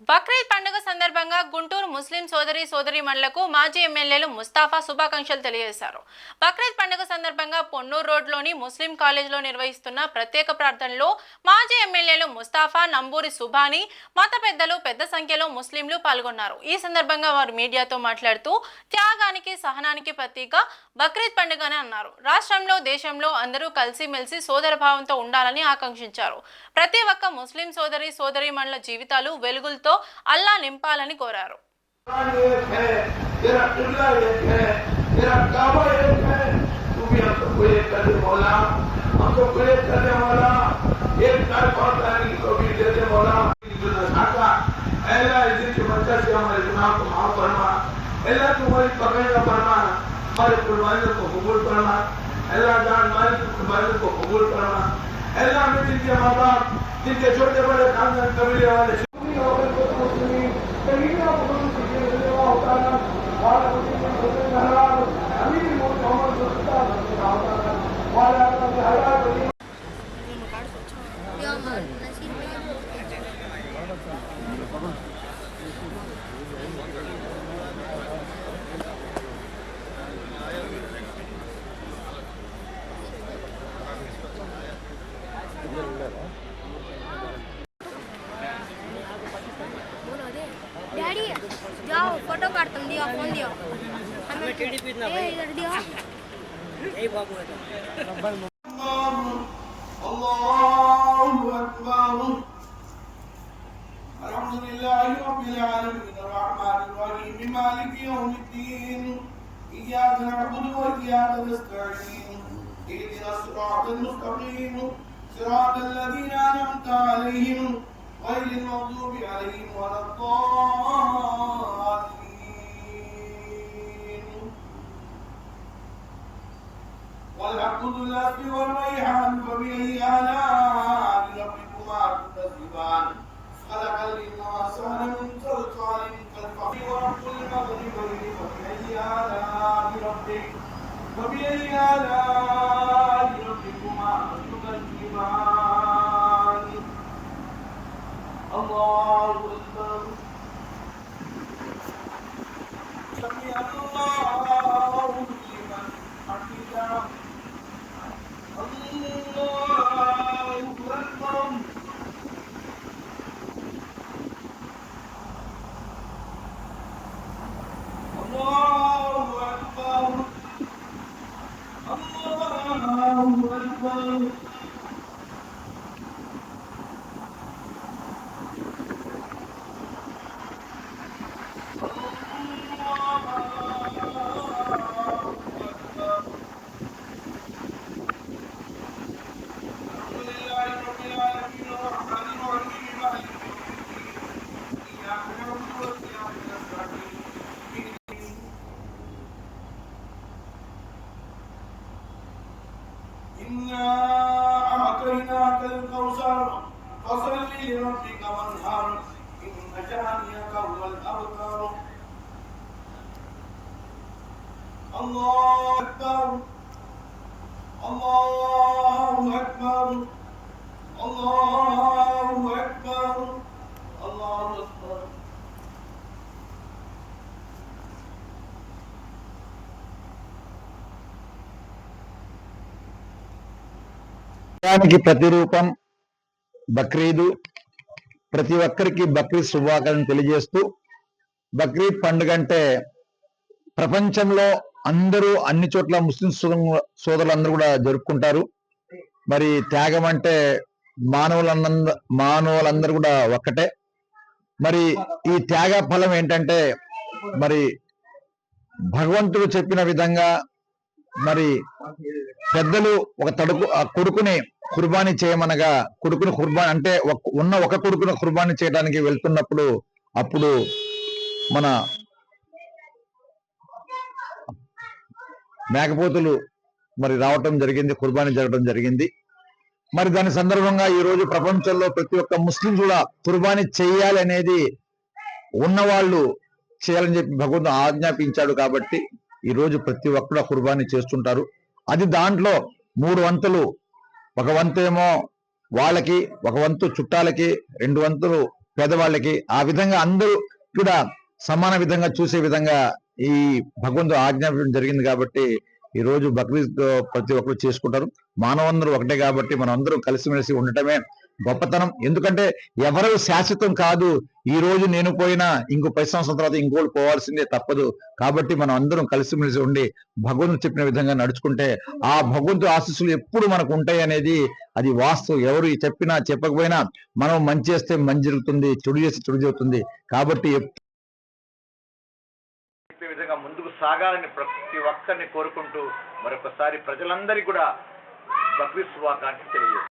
బక్రీద్ పండుగ సందర్భంగా గుంటూరు ముస్లిం సోదరీమణులకు మాజీ ఎమ్మెల్యేలు ముస్తాఫా శుభాకాంక్షలు తెలియజేశారు. బక్రీద్ పండుగ సందర్భంగా పొన్నూరు రోడ్లోని ముస్లిం కాలేజీలో నిర్వహిస్తున్న ప్రత్యేక ప్రార్థనలో మాజీ ఎమ్మెల్యేలు ముస్తాఫా, నంబూరి సుభాని, మత పెద్దలు పెద్ద సంఖ్యలో ముస్లింలు పాల్గొన్నారు. ఈ సందర్భంగా వారు మీడియాతో మాట్లాడుతూ త్యాగానికి, సహనానికి ప్రతీక బక్రీద్ పండుగని అన్నారు. రాష్ట్రంలో, దేశంలో అందరూ కలిసిమెలిసి సోదరభావంతో ఉండాలని ఆకాంక్షించారు. ప్రతి ఒక్క ముస్లిం సోదరీమణుల జీవితాలు వెలుగులతో అల్లా నింపాలని కోరారు. जिनके छोटे बड़े खानदान कबीले वाले डैडी जाओ फोटो काट तुम दिया फोन दिया हमें टीडीपी ना भाई इधर दिया यही बाबू है अल्लाहु अकबर अल्हम्दुलिल्लाहि रब्बिल आलमीन अर्रहमानिर रहीम मालिकि यौमिद्दीन इय्याका नअबुदु व इय्याका नस्तईन इहदिनास सिरातल मुस्तकीम सिरातल लज़ीना अनअमता अलैहिम غير المغضوب عليهم ولا الضالين والحق ذو الأصل والريحان فبأي آلاء ربكما تكذبان خلق الإنسان من صلصال كالفخار ورب المغربين فبأي آلاء ربكما تكذبان الله أكبر سمع الله لمن حمده الله أكبر الله أكبر الله أكبر إنا أعطيناك الكوثر فصل لربك وانحر إن شانئك هو الأبتر الله أكبر الله أكبر الله أكبر الله أكبر దానికి ప్రతిరూపం బక్రీదు. ప్రతి ఒక్కరికి బక్రీద్ శుభాకాంక్షలు తెలియజేస్తూ, బక్రీద్ పండుగ అంటే ప్రపంచంలో అందరూ అన్ని చోట్ల ముస్లిం సోదరులందరూ కూడా జరుపుకుంటారు. మరి త్యాగం అంటే మానవులందరూ కూడా ఒక్కటే. మరి ఈ త్యాగ ఫలం ఏంటంటే, మరి భగవంతుడు చెప్పిన విధంగా మరి పెద్దలు ఒక కొడుకుని కుర్బానీ చేయమనగా, కొడుకుని కుర్బానీ అంటే ఉన్న ఒక కొడుకుని కుర్బానీ చేయడానికి వెళ్తున్నప్పుడు అప్పుడు మన మేకపోతులు మరి రావటం జరిగింది, కుర్బానీ జరగడం జరిగింది. మరి దాని సందర్భంగా ఈ రోజు ప్రపంచంలో ప్రతి ఒక్క ముస్లిం కూడా కుర్బానీ చేయాలి అనేది ఉన్నవాళ్ళు చేయాలని చెప్పి భగవంతుడు ఆజ్ఞాపించాడు. కాబట్టి ఈ రోజు ప్రతి ఒక్కరు కుర్బానీ చేస్తుంటారు. అది దాంట్లో 3 వంతులు, ఒక వంతు ఏమో వాళ్ళకి, ఒక వంతు చుట్టాలకి, 2 వంతులు పేదవాళ్ళకి, ఆ విధంగా అందరూ కూడా సమాన విధంగా చూసే విధంగా ఈ భగవంతుడు ఆజ్ఞాపించడం జరిగింది. కాబట్టి ఈ రోజు బక్రీద్ ప్రతి ఒక్కరు చేసుకుంటారు. మానవులందరూ ఒకటే కాబట్టి మనం అందరం కలిసిమెలిసి ఉండటమే గొప్పతనం. ఎందుకంటే ఎవరు శాశ్వతం కాదు. ఈ రోజు నేను పోయినా ఇంకో 10 సంవత్సరాల తర్వాత ఇంకోటి పోవాల్సిందే, తప్పదు. కాబట్టి మనం అందరం కలిసిమెలిసి ఉండి భగవంతుడు చెప్పిన విధంగా నడుచుకుంటే ఆ భగవంతుడి ఆశీస్సులు ఎప్పుడు మనకు ఉంటాయి అనేది అది వాస్తవం. ఎవరు చెప్పినా చెప్పకపోయినా మనం మంచి చేస్తే మంచి జరుగుతుంది, చెడు చేస్తే చెడు జరుగుతుంది. కాబట్టి చెప్పే విధంగా ముందుకు సాగాలని ప్రతి ఒక్కరిని కోరుకుంటూ మరొకసారి ప్రజలందరికీ కూడా బక్రీద్ శుభాకాంక్షలు తెలియజేస్తాను.